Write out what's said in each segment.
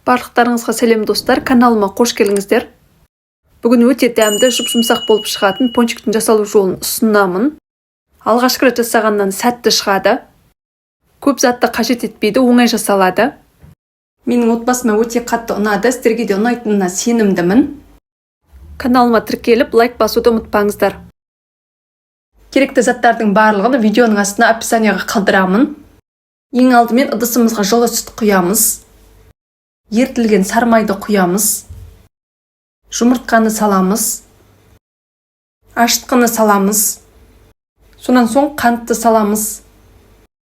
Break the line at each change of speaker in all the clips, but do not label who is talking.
Барлықтарыңызға сәлем достар, каналыма қош келдіңіздер. Бүгін өте дәмді, жұп-жұмсақ болып шығатын пончиктің жасалу жолын ұсынамын. Алғашқы рет жасағаннан сәтті шығады. Көп затты қажет етпейді, оңай жасалады. Менің отбасыма өте қатты ұнады, сіздерге де ұнайтынына сенімдімін. Каналыма тіркеліп, лайк басуды ұмытпаңыздар. Керекті заттардың барлығын видеоның астына описанияға қалдырамын. Ең алдымен ыдысымызға жылы сүт құямыз. Ертілген сармайды құямыз. Жұмыртқаны саламыз. Ашытқыны саламыз. Сонан соң қантты саламыз.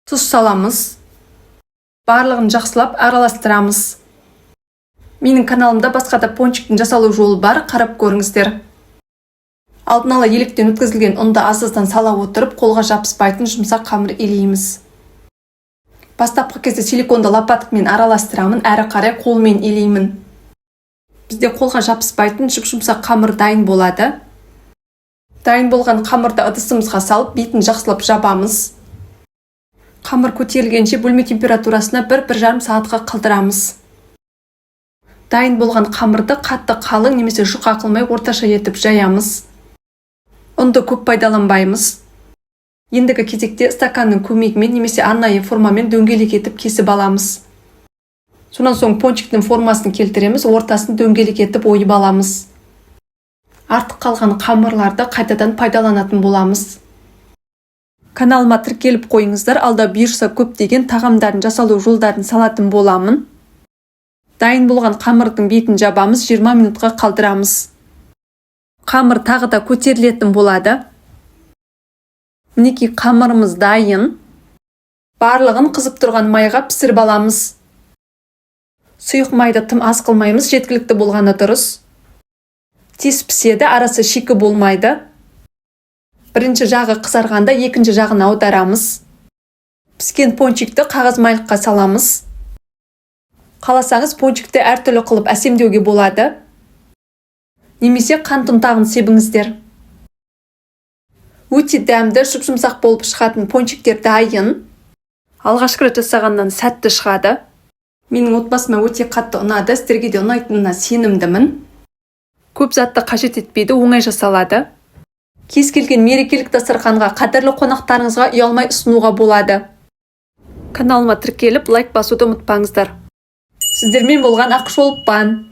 Тұз саламыз. Барлығын жақсылап араластырамыз. Менің каналымда басқа да пончиктің жасалу жолы бар, қарап көріңіздер. Алдын ала електен өткізілген ұнды аз-аздан сала отырып, қолға жабыспайтын жұмсақ қамыр илейміз. Бастапқы кезде силиконды лопаткамен араластырамын, әрі қарай қолмен илеймін. Бізде қолға жабыспайтын жұп-жұмсақ қамыр дайын болады. Дайын болған қамырды ыдысымызға салып, бетін жақсылап жабамыз. Қамыр көтерілгенше бөлме температурасына 1-1,5 сағатқа қалдырамыз. Дайын болған қамырды қатты қалың немесе жұқа қылмай орташа етіп жаямыз. Ұнды көп пайдаланбаймыз. Ендігі кезекте стаканның көмегімен немесе арнайы формамен дөңгелек етіп кесіп аламыз. Сонан соң пончиктің формасын келтіреміз, ортасын дөңгелек етіп ойып аламыз. Артық қалған қамырларды қайтадан пайдаланатын боламыз. Каналыма тіркеліп қойыңыздар, алда бұйырса көптеген тағамдардың жасалу жолдарын салатын боламын. Дайын болған қамырдың бетін жабамыз, 20 минутқа қалдырамыз. Қамыр тағы да көтерілетін болады. Мінекей қамырымыз дайын. Барлығын қызып тұрған майға пісіріп аламыз. Сұйық майды тым аз қылмаймыз, жеткілікті болғаны дұрыс. Тез піседі, арасы шикі болмайды. Бірінші жағы қызарғанда екінші жағын аударамыз. Піскен пончикті қағаз майлыққа саламыз. Қаласаңыз пончикті әртүрлі қылып әсемдеуге болады. Немесе қант ұнтағын себіңіздер. Өте дәмді, жұп-жұмсақ болып шығатын пончиктер дайын. Алғашқы рет жасағаннан сәтті шығады. Менің отбасыма өте қатты ұнады, сіздерге де ұнайтынына сенімдімін. Көп затты қажет етпейді, оңай жасалады. Кез келген мерекелік дастарханға, қадірлі қонақтарыңызға ұялмай ұсынуға болады. Каналыма тіркеліп, лайк басуды ұмытпаңыздар. Сіздермен болған Ақшолпан.